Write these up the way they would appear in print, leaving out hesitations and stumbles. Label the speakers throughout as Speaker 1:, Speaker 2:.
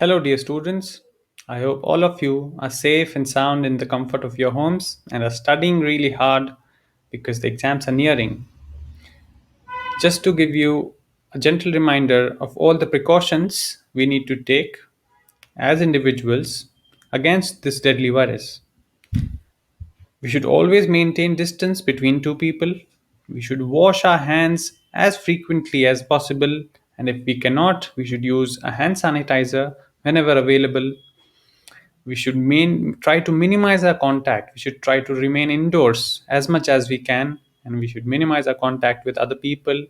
Speaker 1: Hello, dear students. I hope all of you are safe and sound in the comfort of your homes and are studying really hard because the exams are nearing. Just to give you a gentle reminder of all the precautions we need to take as individuals against this deadly virus. We should always maintain distance between two people. We should wash our hands as frequently as possible, and if we cannot, we should use a hand sanitizer whenever available. We should try to minimize our contact. We should try to remain indoors as much as we can, and we should minimize our contact with other people,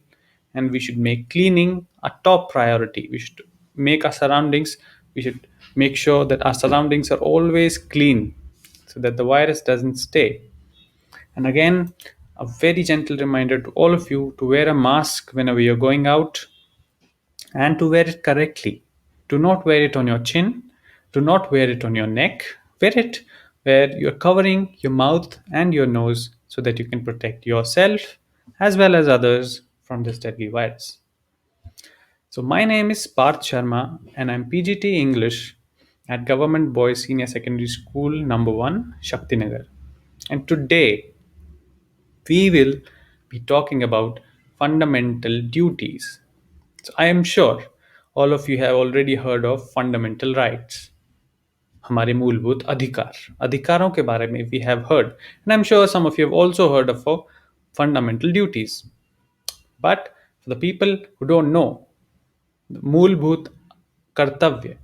Speaker 1: and we should make cleaning a top priority. We should make our surroundings, we should make sure that our surroundings are always clean so that the virus doesn't stay. And again, a very gentle reminder to all of you to wear a mask whenever you're going out and to wear it correctly. Do not wear it on your chin, do not wear it on your neck. Wear it where you're covering your mouth and your nose so that you can protect yourself as well as others from this deadly virus. So, my name is Parth Sharma and I'm PGT English at Government Boys Senior Secondary School number 1, Shaktinagar. And today we will be talking about fundamental duties. So I am sure all of you have already heard of fundamental rights. हमारे मूलभूत अधिकार अधिकारों के बारे में we have heard, and I'm sure some of you have also heard of fundamental duties. But for the people who don't know, मूलभूत कर्तव्य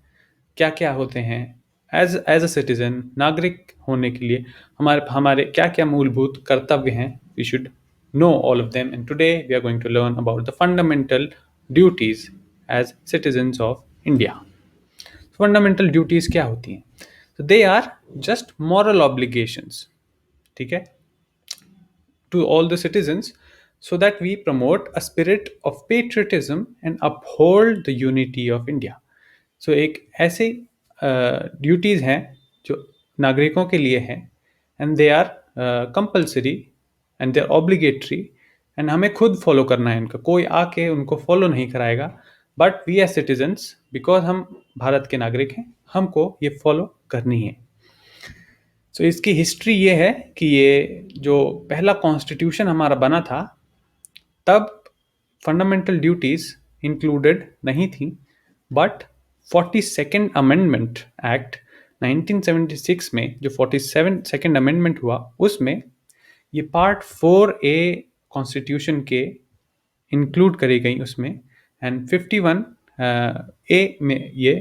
Speaker 1: क्या क्या होते हैं, एज एज अ सिटीजन नागरिक होने के लिए हमारे हमारे क्या क्या मूलभूत कर्तव्य हैं, we should know all of them, and today we are going to learn about the fundamental duties as citizens of India. Fundamental duties क्या होती हैं? तो they are just moral obligations, ठीक है, to all the citizens so that we promote a spirit of patriotism and uphold the unity of India. So एक ऐसे duties हैं जो नागरिकों के लिए हैं, and they are compulsory and they are obligatory, एंड हमें खुद फॉलो करना है इनका, कोई आके उनको फॉलो नहीं कराएगा. But we as citizens, because हम भारत के नागरिक हैं, हमको ये फॉलो करनी है. सो इसकी हिस्ट्री ये है कि ये जो पहला कॉन्स्टिट्यूशन हमारा बना था तब फंडामेंटल ड्यूटीज़ इंक्लूडेड नहीं थी, बट 42nd अमेंडमेंट एक्ट 1976 में जो 47nd अमेंडमेंट हुआ उसमें ये पार्ट 4A कॉन्स्टिट्यूशन के इंक्लूड करी गई उसमें, एंड 51 A में ये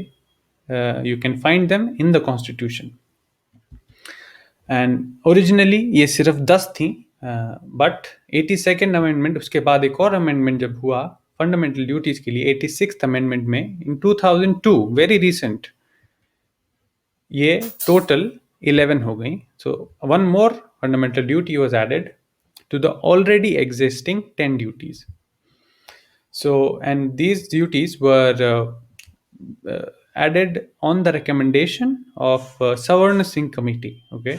Speaker 1: you can find them in the constitution. And originally ये सिर्फ 10 थी, बट 82nd अमेंडमेंट उसके बाद एक और अमेंडमेंट जब हुआ फंडामेंटल ड्यूटीज़ के लिए 86th अमेंडमेंट में इन 2002, वेरी रिसेंट, ये टोटल 11 हो गई. So one more fundamental duty was added to the already existing 10 duties. So, and these duties were added on the recommendation of Savarna Singh Committee. Okay.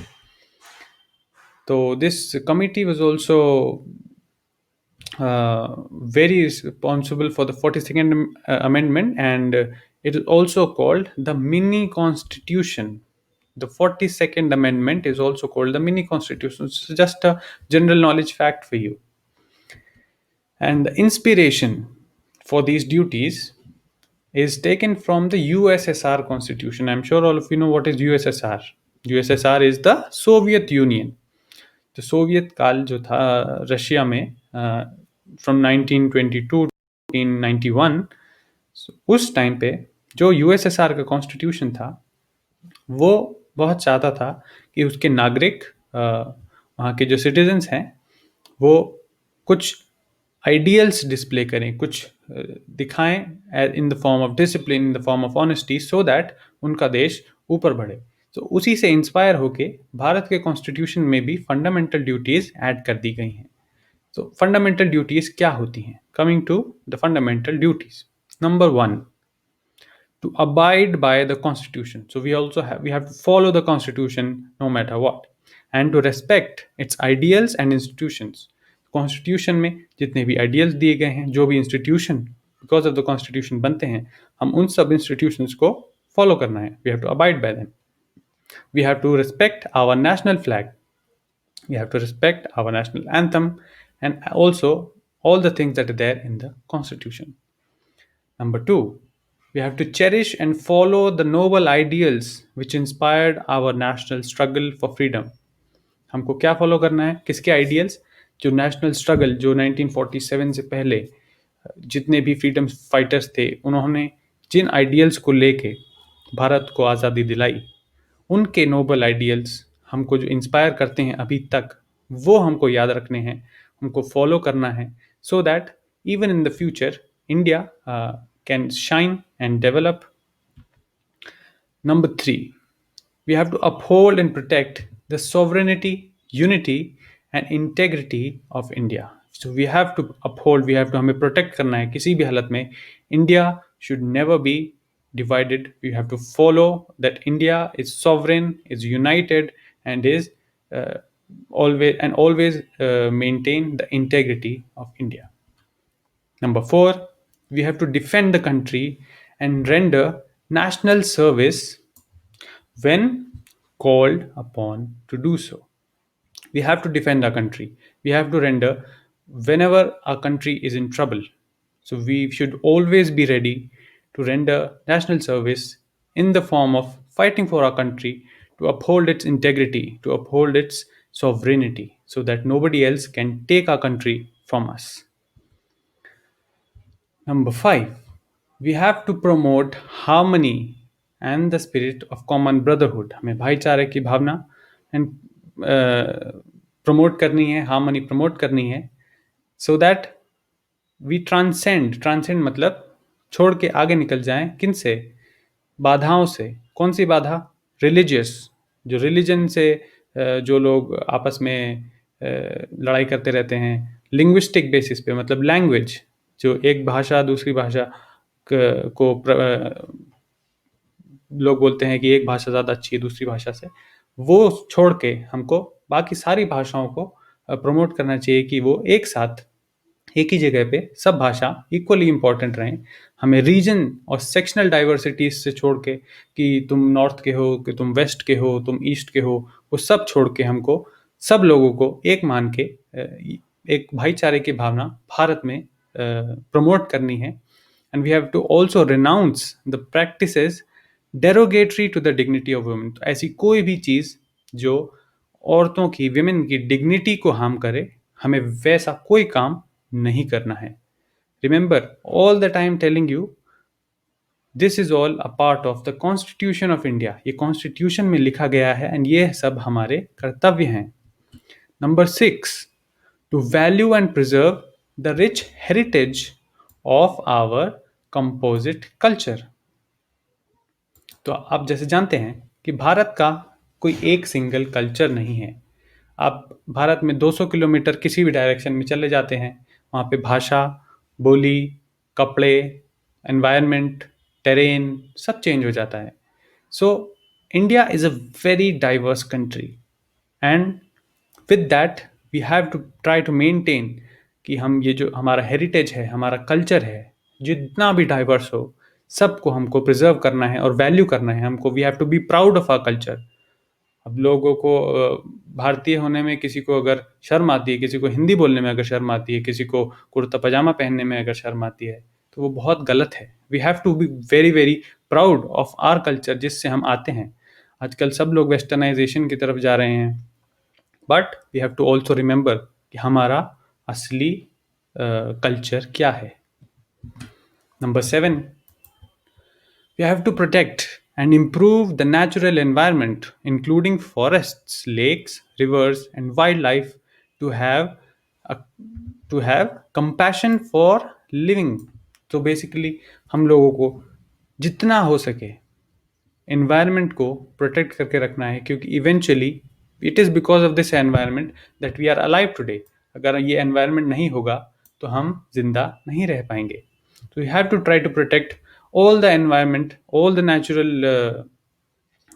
Speaker 1: So this committee was also very responsible for the 42nd amendment, and it is also called the mini constitution. The 42nd amendment is also called the mini constitution. It's just a general knowledge fact for you. And the inspiration for these duties is taken from the USSR constitution. I'm sure all of you know what is USSR. USSR is the Soviet Union. तो Soviet काल जो था Russia में from 1922 to 1991, उस time पे जो USSR का constitution था वो बहुत चाहता था कि उसके नागरिक, वहाँ के जो सिटीजन्स हैं, वो कुछ आइडियल्स डिस्प्ले करें, कुछ दिखाएं in the form of discipline, in the form of honesty, so that उनका देश ऊपर बढ़े. तो उसी से इंस्पायर होके भारत के कॉन्स्टिट्यूशन में भी फंडामेंटल ड्यूटीज ऐड कर दी गई हैं. तो फंडामेंटल ड्यूटीज क्या होती हैं? Coming to the fundamental duties, number 1, to abide by the constitution. So we have to follow the constitution no matter what, and to respect its ideals and institutions. Constitution में जितने भी ideals दिए गए हैं, जो भी institution because of the constitution बनते हैं, हम उन सब इंस्टीट्यूशंस को फॉलो करना है, we have to abide by them. We have to respect our national flag, we have to respect our national anthem, and also all the things that are there in the constitution. Number 2, we have to cherish and follow the noble ideals which inspired our national struggle for freedom. हमको क्या follow करना है, किसके ideals? जो national struggle, जो 1947 से पहले जितने भी फ्रीडम फाइटर्स थे, उन्होंने जिन आइडियल्स को लेके भारत को आज़ादी दिलाई, उनके नोबल आइडियल्स हमको जो इंस्पायर करते हैं अभी तक, वो हमको याद रखने हैं, हमको फॉलो करना है, so that even in the future India can shine and develop. Number 3, we have to uphold and protect the sovereignty, unity, and integrity of India. So we have to uphold, we have to हमें protect करना है किसी भी हालत में. India should never be divided. We have to follow that India is sovereign, is united, and is uh, always maintain the integrity of India. Number 4, we have to defend the country and render national service when called upon to do so. We have to defend our country. We have to render whenever our country is in trouble. So we should always be ready to render national service in the form of fighting for our country, to uphold its integrity, to uphold its sovereignty, so that nobody else can take our country from us. Number 5, we have to promote harmony and the spirit of common brotherhood. हमें भाईचारे की भावना and promote करनी है, harmony promote करनी है, so that we transcend मतलब छोड़ के आगे निकल जाएं. किन से? बाधाओं से. कौन सी बाधा? रिलीजियस, जो रिलीजन से जो लोग आपस में लड़ाई करते रहते हैं. लिंग्विस्टिक बेसिस पे, मतलब लैंग्वेज, जो एक भाषा दूसरी भाषा को लोग बोलते हैं कि एक भाषा ज़्यादा अच्छी है दूसरी भाषा से, वो छोड़ के हमको बाकी सारी भाषाओं को प्रमोट करना चाहिए कि वो एक साथ एक ही जगह पे सब भाषा इक्वली इंपॉर्टेंट रहें. हमें रीजन और सेक्शनल डाइवर्सिटीज से छोड़ के कि तुम नॉर्थ के हो, कि तुम वेस्ट के हो, तुम ईस्ट के हो, वो सब छोड़ के हमको सब लोगों को एक मान के एक भाईचारे की भावना भारत में प्रमोट करनी है. And we have to also renounce the practices derogatory to the dignity of women. तो ऐसी कोई भी चीज़ जो औरतों की, विमेन की डिग्निटी को हार्म करे, हमें वैसा कोई काम नहीं करना है. Remember, all the time telling you, this is all a part of the constitution of India. ये कॉन्स्टिट्यूशन में लिखा गया है एंड ये सब हमारे कर्तव्य हैं. Number 6, to value and preserve the rich heritage of our composite culture. तो आप जैसे जानते हैं कि भारत का कोई एक सिंगल कल्चर नहीं है. आप भारत में 200 किलोमीटर किसी भी डायरेक्शन में चले जाते हैं, वहाँ पे भाषा, बोली, कपड़े, एनवायरनमेंट, टेरेन सब चेंज हो जाता है. So India is a very diverse country and with that we have to try to maintain कि हम ये जो हमारा हेरिटेज है, हमारा कल्चर है, जितना भी डाइवर्स हो, सबको हमको प्रिजर्व करना है और वैल्यू करना है. हमको we have to be proud of our culture. अब लोगों को भारतीय होने में किसी को अगर शर्म आती है, किसी को हिंदी बोलने में अगर शर्म आती है, किसी को कुर्ता पजामा पहनने में अगर शर्म आती है, तो वो बहुत गलत है. We have to be very very proud of our culture, जिससे हम आते हैं. आजकल सब लोग वेस्टर्नाइजेशन की तरफ जा रहे हैं, but we have to also remember कि हमारा असली कल्चर क्या है. Number 7, we have to protect and improve the natural environment, including forests, lakes, rivers, and wildlife, to have a, to have compassion for living. तो basically हम लोगों को जितना हो सके एनवायरनमेंट को प्रोटेक्ट करके रखना है, क्योंकि eventually it is because of this environment that we are alive today. अगर ये एनवायरनमेंट नहीं होगा तो हम जिंदा नहीं रह पाएंगे. तो we have to try to protect all the environment, all the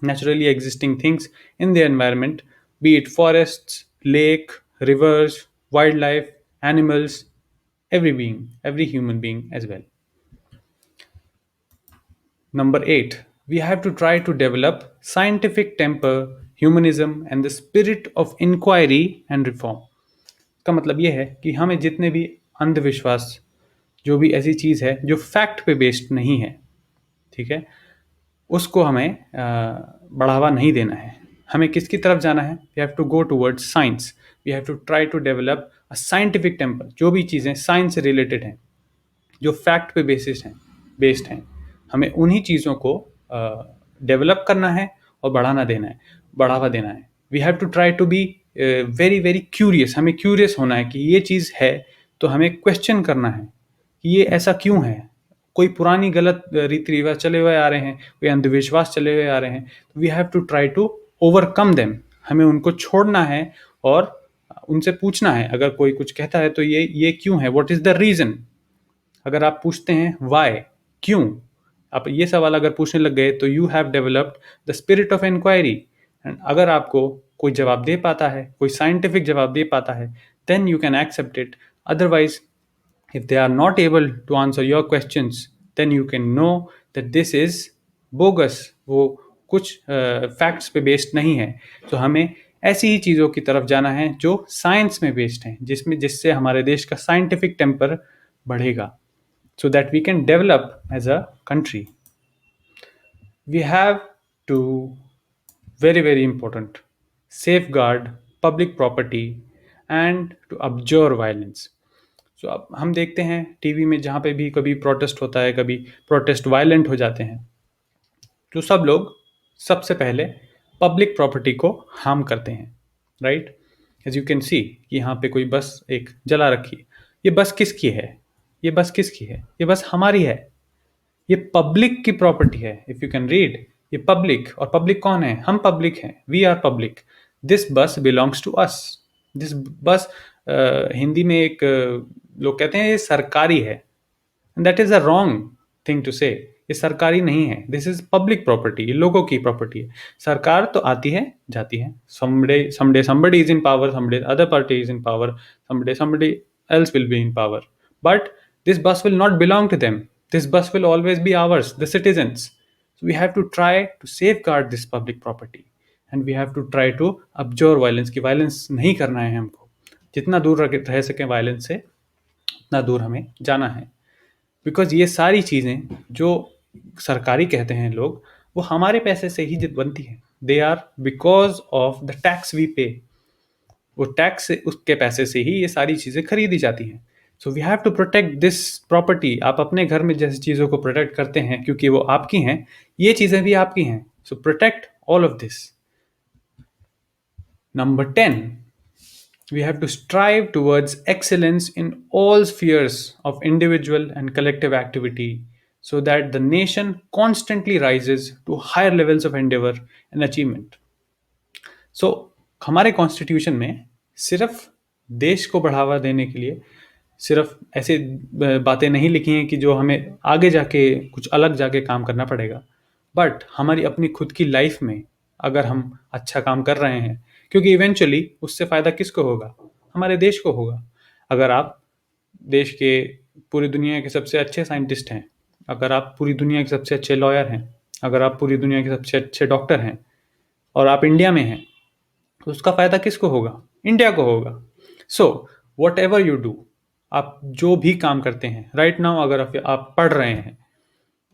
Speaker 1: naturally existing things in the environment, be it forests, lake, rivers, wildlife, animals, every being, every human being as well. Number 8, We have to try to develop scientific temper, humanism, and the spirit of inquiry and reform. का मतलब ये है कि हमें जितने भी अंधविश्वास, जो भी ऐसी चीज़ है जो फैक्ट पे बेस्ड नहीं है, ठीक है, उसको हमें बढ़ावा नहीं देना है. हमें किसकी तरफ जाना है? We have to go towards science. We have to try to develop a scientific temper. जो भी चीज़ें साइंस से रिलेटेड हैं, जो फैक्ट पे बेस्ड हैं, हमें उन्हीं चीज़ों को डेवलप करना है और बढ़ावा देना है. We have to try to be very very curious. हमें क्यूरियस होना है कि ये चीज़ है, तो हमें क्वेश्चन करना है कि ये ऐसा क्यों है. कोई पुरानी गलत रीति रिवाज चले हुए आ रहे हैं, कोई अंधविश्वास चले हुए आ रहे हैं, we have to try to overcome them. हमें उनको छोड़ना है और उनसे पूछना है. अगर कोई कुछ कहता है तो ये क्यों है, व्हाट इज द रीजन. अगर आप पूछते हैं वाई, क्यों, आप ये सवाल अगर पूछने लग गए तो you have developed the spirit of inquiry. And अगर आपको कोई जवाब दे पाता है, कोई साइंटिफिक जवाब दे पाता है, then you can accept it. Otherwise, if they are not able to answer your questions, then you can know that this is bogus. वो कुछ फैक्ट्स पे बेस्ड नहीं है. तो हमें ऐसी ही चीज़ों की तरफ जाना है जो साइंस में बेस्ड हैं, जिससे हमारे देश का साइंटिफिक टेम्पर बढ़ेगा, so that we can develop as a country. We have to, very very important, safeguard public property and to abjure violence. सो अब हम देखते हैं टीवी में, जहाँ पे भी कभी प्रोटेस्ट होता है, कभी प्रोटेस्ट वायलेंट हो जाते हैं, तो सब लोग सबसे पहले पब्लिक प्रॉपर्टी को हार्म करते हैं, right. As you can see कि यहाँ पे कोई बस एक जला रखी है. ये बस किसकी है? ये बस किसकी है? ये बस हमारी है. ये पब्लिक की प्रॉपर्टी है. इफ यू कैन रीड, ये पब्लिक, और पब्लिक कौन है? हम पब्लिक हैं. We are public. This bus belongs to us. This bus, Hindi में एक लोग कहते हैं ये सरकारी है. That is a wrong thing to say. ये सरकारी नहीं है. This is public property. ये लोगों की प्रॉपर्टी है. सरकार तो आती है, जाती है. someday somebody is in power, someday other party is in power, someday somebody else will be in power, but this bus will not belong to them. This bus will always be ours, the citizens. So we have to try to safeguard this public property, and we have to try to abjure violence. की violence नहीं करना है हमको. जितना दूर रह सकें violence से, उतना दूर हमें जाना है. बिकॉज ये सारी चीज़ें जो सरकारी कहते हैं लोग, वो हमारे पैसे से ही बनती हैं. They are because of the tax we pay. वो टैक्स से, उसके पैसे से ही ये सारी चीज़ें खरीदी जाती हैं. So we have to protect this property. आप अपने घर में जैसी चीज़ों को प्रोटेक्ट करते हैं क्योंकि वो आपकी हैं, ये चीज़ें भी आपकी हैं. So protect all of this. Number 10, we have to strive towards excellence in all spheres of individual and collective activity so that the nation constantly rises to higher levels of endeavor and achievement. सो हमारे constitution में सिर्फ देश को बढ़ावा देने के लिए सिर्फ ऐसे बातें नहीं लिखी हैं कि जो हमें आगे जाके कुछ अलग जाके काम करना पड़ेगा. बट हमारी अपनी खुद की लाइफ में अगर हम अच्छा काम कर रहे हैं, क्योंकि इवेंचुअली उससे फ़ायदा किसको होगा? हमारे देश को होगा. अगर आप देश के, पूरी दुनिया के सबसे अच्छे साइंटिस्ट हैं, अगर आप पूरी दुनिया के सबसे अच्छे लॉयर हैं, अगर आप पूरी दुनिया के सबसे अच्छे डॉक्टर हैं, और आप इंडिया में हैं, तो उसका फ़ायदा किसको होगा? इंडिया को होगा. So what ever you do, आप जो भी काम करते हैं राइट नाउ, अगर आप पढ़ रहे हैं,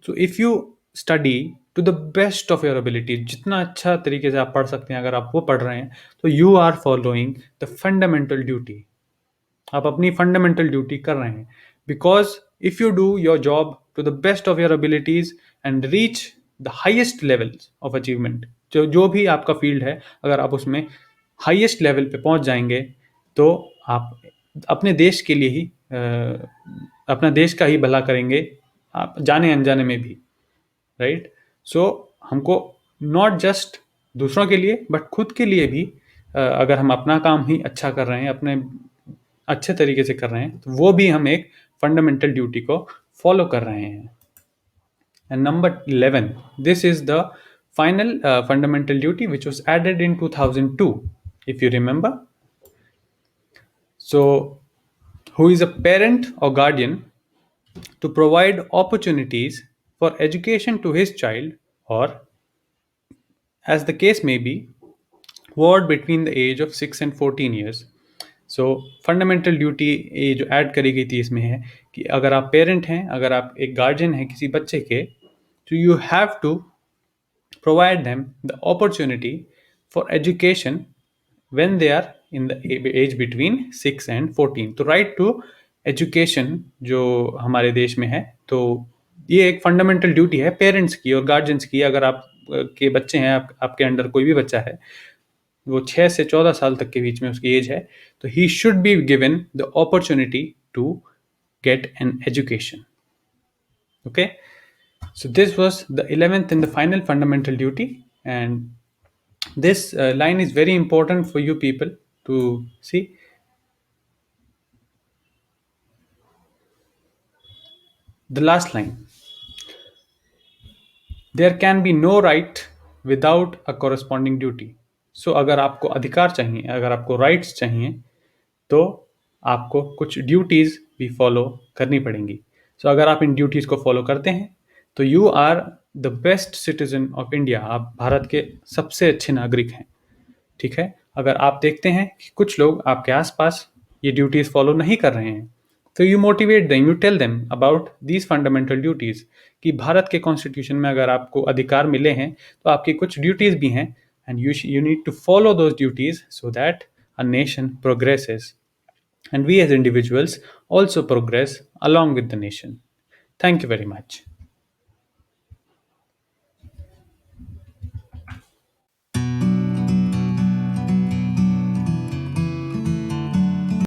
Speaker 1: so if you study to the best of your ability, जितना अच्छा तरीके से आप पढ़ सकते हैं, अगर आप वो पढ़ रहे हैं, तो you are following the fundamental duty. आप अपनी फंडामेंटल ड्यूटी कर रहे हैं. Because if you do your job to the best of your abilities and reach the highest level of achievement, जो भी आपका फील्ड है, अगर आप उसमें हाइएस्ट लेवल पे पहुंच जाएंगे, तो आप अपने देश के लिए ही, अपना देश का ही भला करेंगे, आप जाने अनजाने में भी, राइट. सो हमको नॉट जस्ट दूसरों के लिए बट खुद के लिए भी, अगर हम अपना काम ही अच्छा कर रहे हैं, अपने अच्छे तरीके से कर रहे हैं, तो वो भी हम एक फंडामेंटल ड्यूटी को फॉलो कर रहे हैं. And number 11, this is the final fundamental duty which was added in 2002, if you remember. So who is a parent or guardian to provide opportunities for education to his child or, as the case may be, ward between the age of 6 and 14 years. So fundamental duty ये जो add करी गई थी इसमें है कि अगर आप पेरेंट हैं, अगर आप एक गार्जियन हैं किसी बच्चे के, तो you have to provide them the opportunity for education when they are in the age between 6 and 14. तो राइट टू एजुकेशन जो हमारे देश में है, तो ये एक फंडामेंटल ड्यूटी है पेरेंट्स की और गार्जियंस की। अगर आप के बच्चे हैं, आपके अंडर कोई भी बच्चा है, वो 6 से 14 साल तक के बीच में उसकी एज है, तो he should be given the opportunity to get an education. Okay, so this was the 11th and the final fundamental duty, and this line is very important for you people to see. The last line: there can be no right without a corresponding duty. So अगर आपको अधिकार चाहिए, अगर आपको rights चाहिए, तो आपको कुछ ड्यूटीज़ भी फॉलो करनी पड़ेंगी। सो अगर आप इन ड्यूटीज़ को फॉलो करते हैं, तो you are the best citizen of India. आप भारत के सबसे अच्छे नागरिक हैं। ठीक है, अगर आप देखते हैं कि कुछ लोग आपके आसपास ये ड्यूटीज़ फॉलो नहीं कर रहे हैं, तो you motivate them, you tell them about these fundamental duties कि भारत के कॉन्स्टिट्यूशन में अगर आपको अधिकार मिले हैं, तो आपकी कुछ ड्यूटीज़ भी हैं, and you need to follow those duties so that a nation progresses and we as individuals also progress along with the nation. Thank you very much.